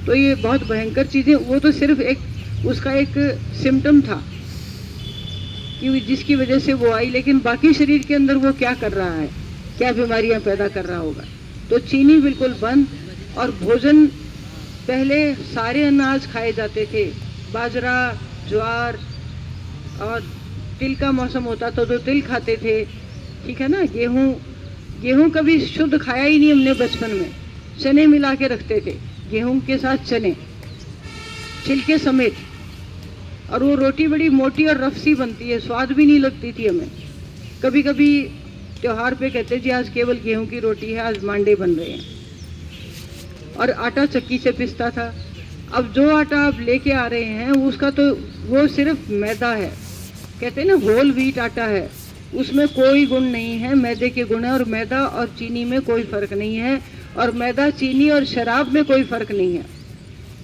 तो ये बहुत भयंकर चीज़ें, वो तो सिर्फ एक उसका एक सिम्टम था कि जिसकी वजह से वो आई, लेकिन बाकी शरीर के अंदर वो क्या कर रहा है, क्या बीमारियां पैदा कर रहा होगा। तो चीनी बिल्कुल बंद। और भोजन, पहले सारे अनाज खाए जाते थे, बाजरा, ज्वार, और तिल का मौसम होता तो तिल खाते थे, ठीक है ना। गेहूं कभी शुद्ध खाया ही नहीं हमने बचपन में। चने मिला के रखते थे, गेहूं के साथ चने छिलके समेत, और वो रोटी बड़ी मोटी और रफ सी बनती है, स्वाद भी नहीं लगती थी हमें। कभी कभी त्योहार पे कहते जी आज केवल गेहूं की रोटी है, आज मांडे बन रहे हैं। और आटा चक्की से पिसता था। अब जो आटा आप लेके आ रहे हैं उसका तो वो सिर्फ मैदा है, कहते हैं ना होल व्हीट आटा है, उसमें कोई गुण नहीं है, मैदे के गुण है। और मैदा और चीनी में कोई फर्क नहीं है, और मैदा, चीनी और शराब में कोई फर्क नहीं है।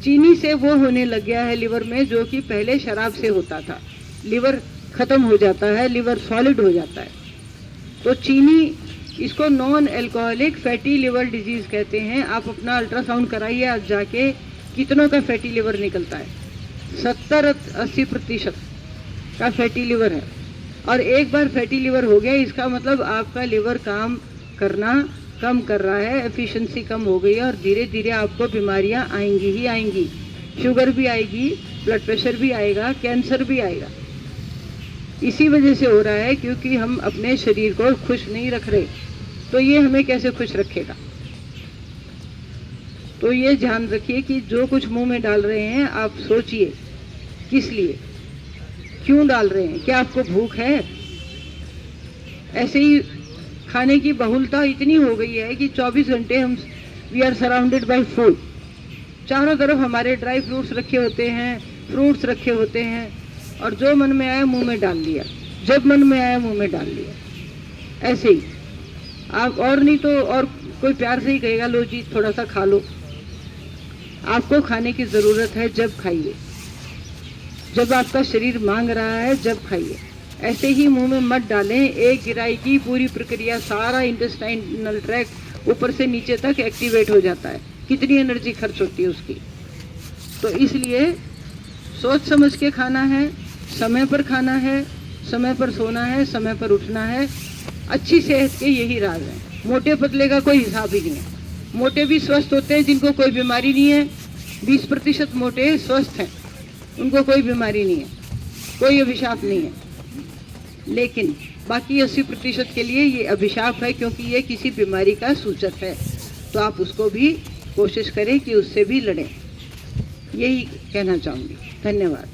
चीनी से वो होने लग गया है लिवर में जो कि पहले शराब से होता था, लिवर खत्म हो जाता है, लिवर सॉलिड हो जाता है। तो चीनी, इसको non alcoholic fatty liver disease कहते हैं। आप अपना अल्ट्रासाउंड कराइए आज जाके, कितनों का फैटी लिवर निकलता है, 70-80% का फैटी लिवर है। और एक बार फैटी लिवर हो गया, इसका मतलब आपका लिवर काम करना कम कर रहा है, एफिशिएंसी कम हो गई है, और धीरे धीरे आपको बीमारियां आएंगी ही आएंगी। शुगर भी आएगी, ब्लड प्रेशर भी आएगा, कैंसर भी आएगा। इसी वजह से हो रहा है क्योंकि हम अपने शरीर को खुश नहीं रख रहे। तो ये हमें कैसे खुश रखेगा? तो ये ध्यान रखिए कि जो कुछ मुंह में डाल रहे हैं आप सोचिए किस लिए, क्यों डाल रहे हैं, क्या आपको भूख है? ऐसे ही खाने की बहुलता इतनी हो गई है कि 24 घंटे हम we are surrounded by food. चारों तरफ हमारे ड्राई फ्रूट्स रखे होते हैं, फ्रूट्स रखे होते हैं, और जो मन में आया मुंह में डाल लिया, जब मन में आया मुंह में डाल लिया। ऐसे ही आप, और नहीं तो और कोई प्यार से ही कहेगा लो जी थोड़ा सा खा लो। आपको खाने की ज़रूरत है जब खाइए, जब आपका शरीर मांग रहा है जब खाइए। ऐसे ही मुंह में मत डालें। एक गिराई की पूरी प्रक्रिया, सारा इंटेस्टाइनल ट्रैक्ट ऊपर से नीचे तक एक्टिवेट हो जाता है, कितनी एनर्जी खर्च होती है उसकी। तो इसलिए सोच समझ के खाना है, समय पर खाना है, समय पर सोना है, समय पर उठना है। अच्छी सेहत के यही राज हैं। मोटे पतले का कोई हिसाब ही नहीं है। मोटे भी स्वस्थ होते हैं जिनको कोई बीमारी नहीं है, 20% मोटे स्वस्थ हैं, उनको कोई बीमारी नहीं है, कोई अभिशाप नहीं है। लेकिन बाकी 80% के लिए ये अभिशाप है, क्योंकि ये किसी बीमारी का सूचक है। तो आप उसको भी कोशिश करें कि उससे भी लड़ें। यही कहना चाहूँगी। धन्यवाद।